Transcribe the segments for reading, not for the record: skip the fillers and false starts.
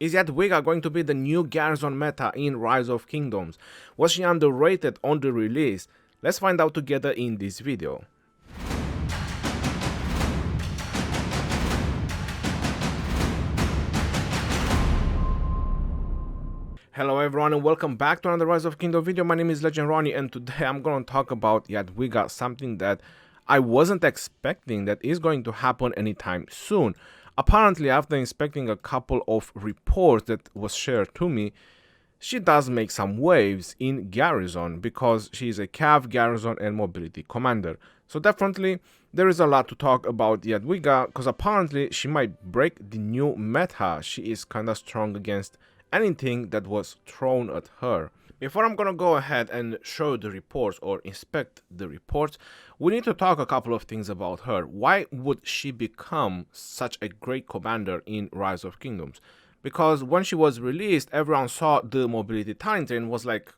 Is Jadwiga going to be the new garrison meta in Rise of Kingdoms? Was she underrated on the release? Let's find out together in this video. Hello everyone and welcome back to another Rise of Kingdom video. My name is Legend Ronnie and today I'm going to talk about Jadwiga, something that I wasn't expecting that is going to happen anytime soon. Apparently, after inspecting a couple of reports that was shared to me, she does make some waves in garrison because she is a cav, garrison and mobility commander. So definitely there is a lot to talk about Jadwiga because apparently she might break the new meta. She is kinda strong against anything that was thrown at her. Before I'm gonna go ahead and show the reports or inspect the reports, we need to talk a couple of things about her. Why would she become such a great commander in Rise of Kingdoms? Because when she was released, everyone saw the mobility talent and was like,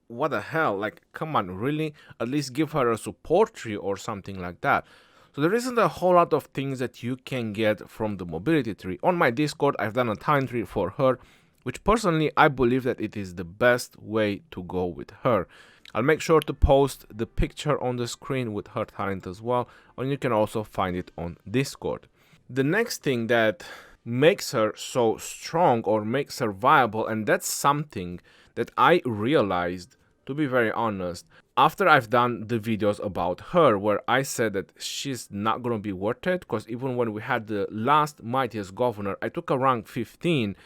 what the hell? Like, come on, really? At least give her a support tree or something like that. So there isn't a whole lot of things that you can get from the mobility tree. On my Discord, I've done a talent tree for her, which personally I believe that it is the best way to go with her. I'll make sure to post the picture on the screen with her talent as well, and you can also find it on Discord. The next thing that makes her so strong or makes her viable, and that's something that I realized, to be very honest, after I've done the videos about her where I said that she's not gonna be worth it, because even when we had the last Mightiest Governor, I took a rank 15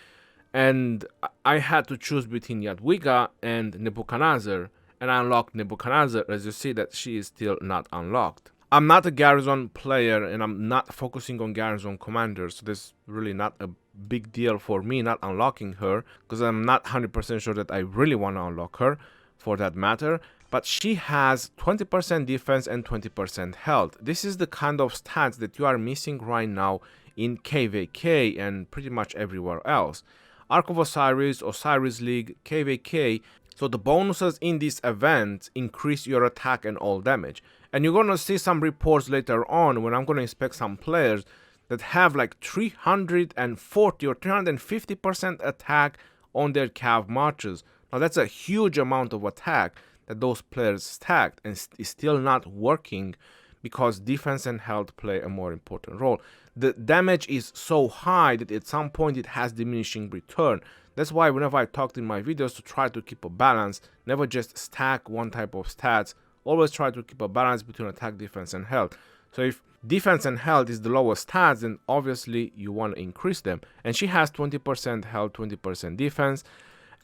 and I had to choose between Jadwiga and Nebuchadnezzar, and I unlocked Nebuchadnezzar. As you see that she is still not unlocked. I'm not a garrison player and I'm not focusing on garrison commanders, so there's really not a big deal for me not unlocking her, because I'm not 100% sure that I really want to unlock her for that matter. But she has 20% defense and 20% health. This is the kind of stats that you are missing right now in KVK and pretty much everywhere else. Ark of Osiris, Osiris League, KVK. So the bonuses in this event increase your attack and all damage. And you're gonna see some reports later on when I'm gonna inspect some players that have like 340 or 350% attack on their cav marches. Now that's a huge amount of attack that those players stacked and is still not working because defense and health play a more important role. The damage is so high that at some point it has diminishing return. That's why whenever I talked in my videos to try to keep a balance, never just stack one type of stats, always try to keep a balance between attack, defense and health. So if defense and health is the lowest stats, then obviously you want to increase them. And she has 20% health, 20% defense.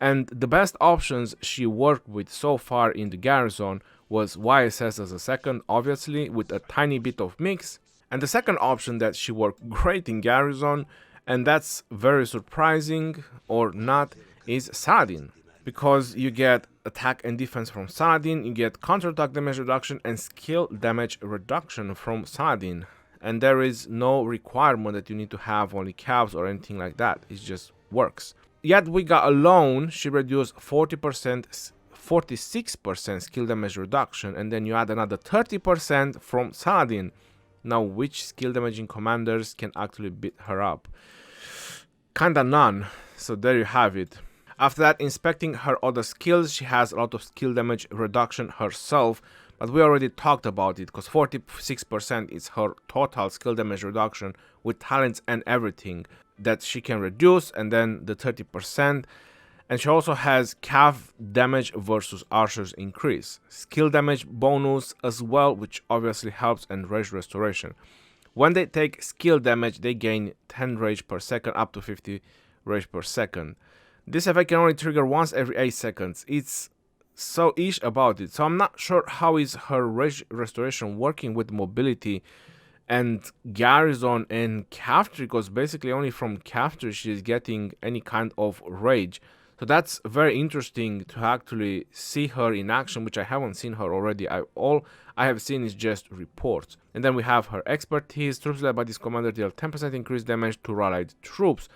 And the best options she worked with so far in the garrison was YSS as a second, obviously, with a tiny bit of mix. And the second option that she worked great in garrison, and that's very surprising or not, is Saladin. Because you get attack and defense from Saladin, you get counterattack damage reduction and skill damage reduction from Saladin. And there is no requirement that you need to have only cabs or anything like that, it just works. Jadwiga alone, she reduced 40%, 46% skill damage reduction, and then you add another 30% from Saladin. Now, which skill damaging commanders can actually beat her up? Kinda none, so there you have it. After that, inspecting her other skills, she has a lot of skill damage reduction herself, but we already talked about it because 46% is her total skill damage reduction with talents and everything that she can reduce, and then the 30%. And she also has cav damage versus archers increase, skill damage bonus as well, which obviously helps, and rage restoration. When they take skill damage, they gain 10 rage per second up to 50 rage per second. This effect can only trigger once every 8 seconds. It's so ish about it. So I'm not sure how is her rage restoration working with mobility and garrison and Cav tree, because basically only from Cav tree she is getting any kind of rage. So that's very interesting to actually see her in action, which I haven't seen her already. All I have seen is just reports. And then we have her expertise. Troops led by this commander deal 10% increased damage to rallied troops.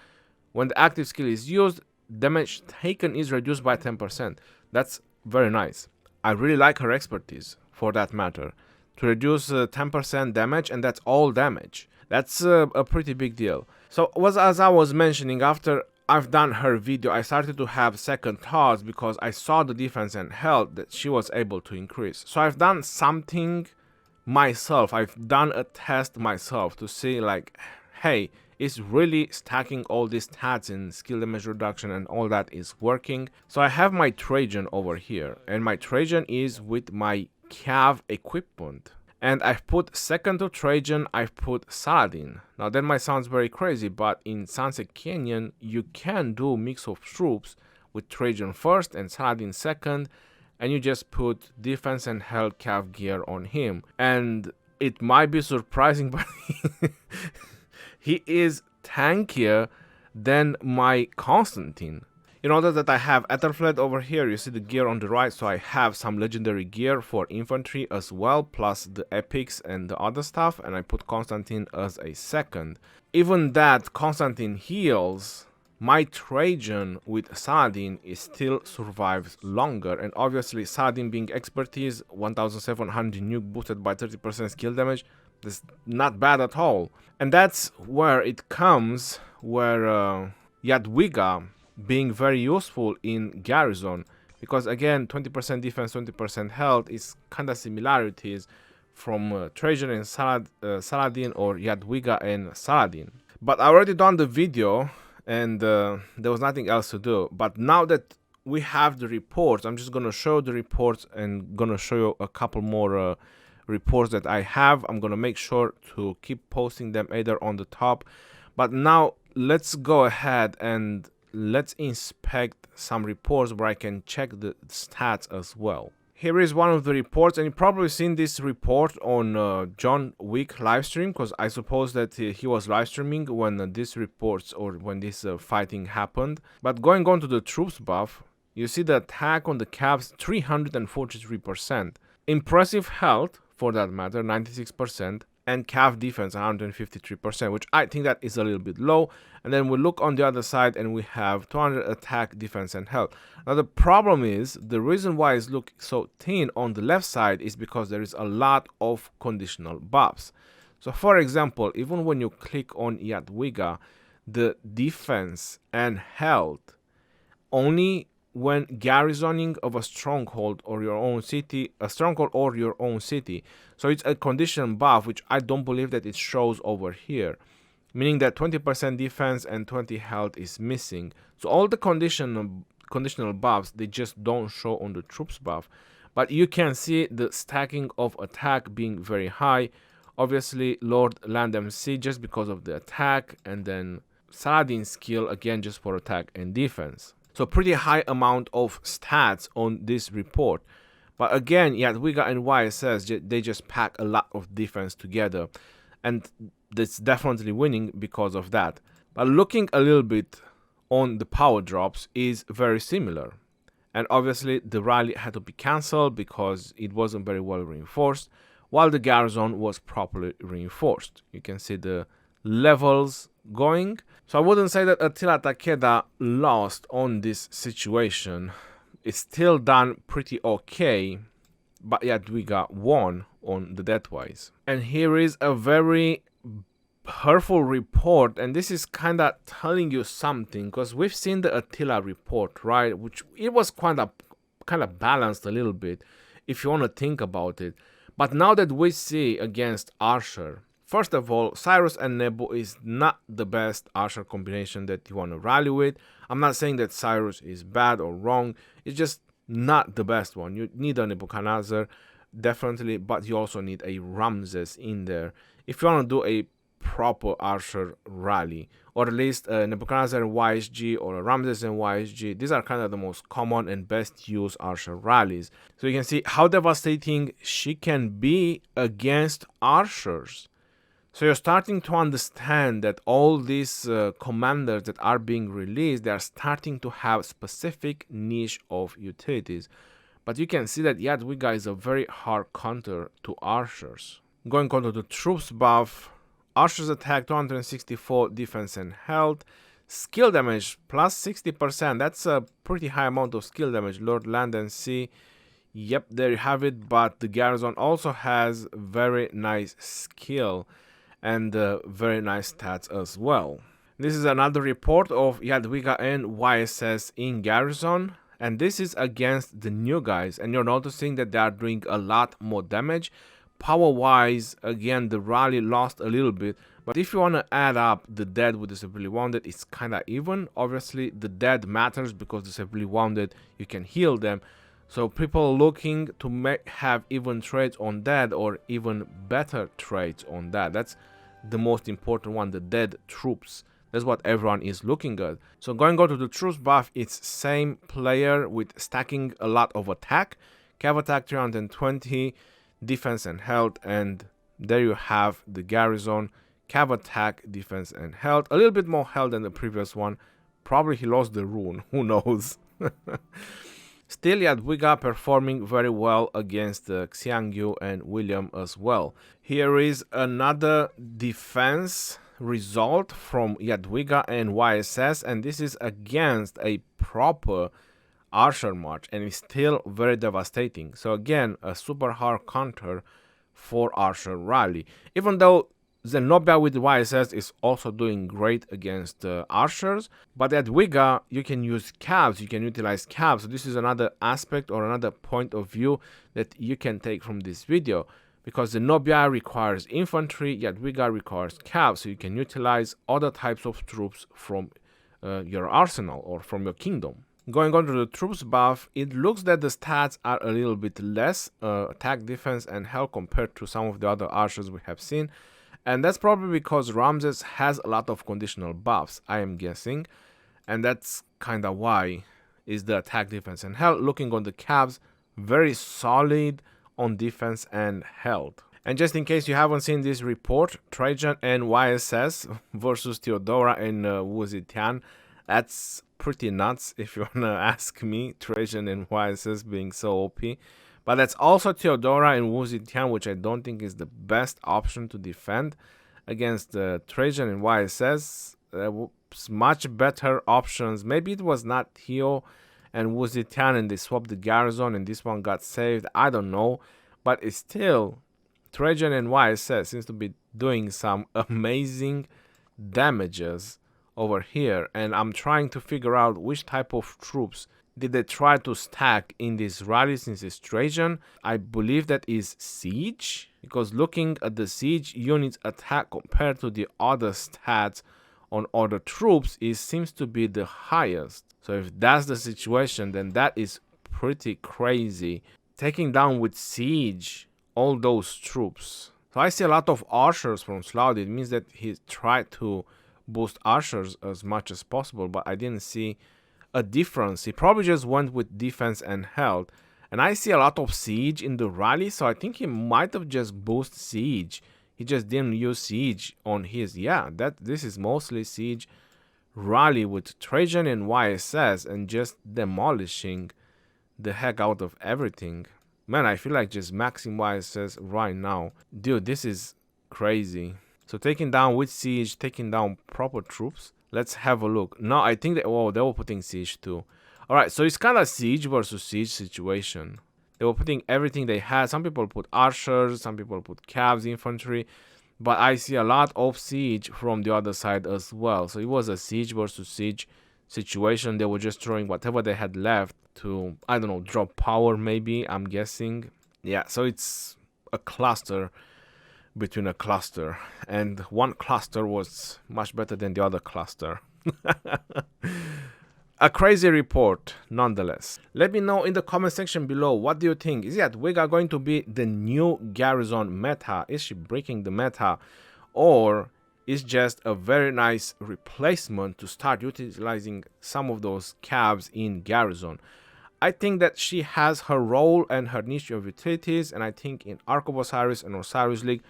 When the active skill is used, damage taken is reduced by 10%. That's very nice. I really like her expertise for that matter. To reduce 10% damage, and that's all damage. That's a pretty big deal. So as I was mentioning, after I've done her video, I started to have second thoughts because I saw the defense and health that she was able to increase. So I've done something myself. I've done a test myself to see like, hey, is really stacking all these stats in skill damage reduction and all that is working. So I have my Trajan over here, and my Trajan is with my Cav equipment. And I've put second to Trajan, I've put Saladin. Now that might sound very crazy, but in Sunset Canyon you can do mix of troops with Trajan first and Saladin second, and you just put defense and health Cav gear on him. And it might be surprising, but he is tankier than my Constantine. You notice that I have Ethelflaed over here, you see the gear on the right, so I have some legendary gear for infantry as well, plus the epics and the other stuff, and I put Constantine as a second. Even that Constantine heals, my Trajan with Saladin still survives longer, and obviously Saladin being expertise, 1700 nuke boosted by 30% skill damage, that's not bad at all. And that's where it comes, where Jadwiga being very useful in garrison, because again 20% defense, 20% health is kind of similarities from Trajan and Saladin, or Jadwiga and Saladin. But I already done the video and there was nothing else to do. But now that we have the reports, I'm just gonna show the reports and gonna show you a couple more reports that I have. I'm gonna make sure to keep posting them either on the top. But now let's go ahead and let's inspect some reports where I can check the stats as well. Here is one of the reports, and you've probably seen this report on John Wick livestream, because I suppose that he was live streaming when these reports or when this fighting happened. But going on to the troops buff, you see the attack on the Cavs 343%, impressive health for that matter 96%, and Cav defense 153%, which I think that is a little bit low. And then we look on the other side and we have 200 attack, defense, and health. Now the problem is, the reason why it's looking so thin on the left side is because there is a lot of conditional buffs. So for example, even when you click on Jadwiga, the defense and health only when garrisoning of a stronghold or your own city, So it's a condition buff, which I don't believe that it shows over here, meaning that 20% defense and 20 health is missing. So all the conditional buffs, they just don't show on the troops buff. But you can see the stacking of attack being very high. Obviously Lord Land MC just because of the attack, and then Saladin's skill again just for attack and defense. So pretty high amount of stats on this report. But again, Jadwiga and YSS, they just pack a lot of defense together. And that's definitely winning because of that. But looking a little bit on the power drops is very similar. And obviously the rally had to be cancelled because it wasn't very well reinforced, while the garrison was properly reinforced. You can see the levels going. So I wouldn't say that Attila Takeda lost on this situation. It's still done pretty okay, but Jadwiga won on the deathwise. And here is a very hurtful report, and this is kind of telling you something, because we've seen the Attila report, right, which it was kind of balanced a little bit if you want to think about it. But now that we see against Archer, first of all, Cyrus and Nebu is not the best Archer combination that you want to rally with. I'm not saying that Cyrus is bad or wrong, it's just not the best one. You need a Nebuchadnezzar, definitely, but you also need a Ramses in there if you want to do a proper Archer rally, or at least a Nebuchadnezzar and YSG or a Ramses and YSG. These are kind of the most common and best used Archer rallies. So you can see how devastating she can be against Archers. So you're starting to understand that all these commanders that are being released, they are starting to have specific niche of utilities. But you can see that Jadwiga is a very hard counter to Archers. Going on to the troops buff, Archers attack 264 defense and health, skill damage plus 60%. That's a pretty high amount of skill damage. Lord Land and Sea, yep, there you have it. But the garrison also has very nice skill and very nice stats as well. This is another report of Jadwiga and YSS in garrison, and this is against the new guys, and you're noticing that they are doing a lot more damage. Power wise, again, the rally lost a little bit, but if you want to add up the dead with the severely wounded, it's kind of even. Obviously the dead matters because the severely wounded, you can heal them, so people looking to have even trades on dead or even better trades on that. That's the most important one, the dead troops. That's what everyone is looking at. So going on to the troops buff, it's same player with stacking a lot of attack, cav attack 320, defense and health, and there you have the garrison, cav attack, defense and health, a little bit more health than the previous one. Probably he lost the rune, who knows. Still, Jadwiga performing very well against Xiangyu and William as well. Here is another defense result from Jadwiga and YSS, and this is against a proper archer march, and it's still very devastating. So again, a super hard counter for archer rally, even though Zenobia with YSS is also doing great against archers, but at Jadwiga you can use cabs, you can utilize cabs. So this is another aspect or another point of view that you can take from this video, because Zenobia requires infantry, Jadwiga requires cabs, so you can utilize other types of troops from your arsenal or from your kingdom. Going on to the troops buff, it looks that the stats are a little bit less attack, defense and health compared to some of the other archers we have seen. And that's probably because Ramses has a lot of conditional buffs, I am guessing. And that's kind of why is the attack, defense and health. Looking on the cabs, very solid on defense and health. And just in case you haven't seen this report, Trajan and YSS versus Theodora and Wu Zetian, that's pretty nuts if you want to ask me. Trajan and YSS being so OP. But that's also Theodora and Wu Zetian, which I don't think is the best option to defend against Trajan and YSS. Much better options. Maybe it was not Theo and Wu Zetian and they swapped the garrison and this one got saved. I don't know. But it's still, Trajan and YSS seems to be doing some amazing damages over here. And I'm trying to figure out which type of troops did they try to stack in this rally since it's Trajan. I believe that is siege, because looking at the siege units attack compared to the other stats on other troops, it seems to be the highest. So if that's the situation, then that is pretty crazy. Taking down with siege all those troops. So I see a lot of archers from Sloud. It means that he tried to boost archers as much as possible, but I didn't see a difference. He probably just went with defense and health, and I see a lot of siege in the rally, so I think he might have just boosted siege. He just didn't use siege on his. Yeah, this is mostly siege rally with Trajan and YSS and just demolishing the heck out of everything. Man, I feel like just maxing YSS right now. Dude, this is crazy. So taking down with siege, taking down proper troops. Let's have a look. No, I think that, oh, they were putting siege too. Alright, so it's kind of siege versus siege situation. They were putting everything they had. Some people put archers, some people put cabs, infantry. But I see a lot of siege from the other side as well. So it was a siege versus siege situation. They were just throwing whatever they had left to, I don't know, drop power maybe, I'm guessing. Yeah, so it's a cluster between a cluster, and one cluster was much better than the other cluster. A crazy report nonetheless. Let me know in the comment section below, what do you think? Is Jadwiga going to be the new garrison meta? Is she breaking the meta, or is just a very nice replacement to start utilizing some of those cabs in garrison? I think that she has her role and her niche of utilities, and I think in Ark of Osiris and Osiris League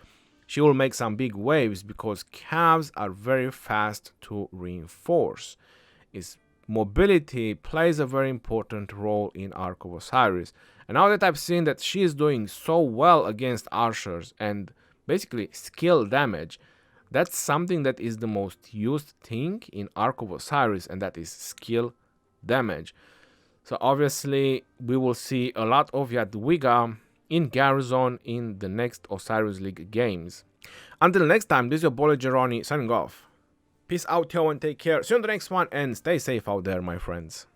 she will make some big waves, because cabs are very fast to reinforce. Its mobility plays a very important role in Ark of Osiris. And now that I've seen that she is doing so well against archers and basically skill damage, that's something that is the most used thing in Ark of Osiris, and that is skill damage. So obviously we will see a lot of Jadwiga in garrison in the next Osiris League games. Until next time, this is your boy Geroni signing off. Peace out, yo, and take care. See you on the next one, and stay safe out there, my friends.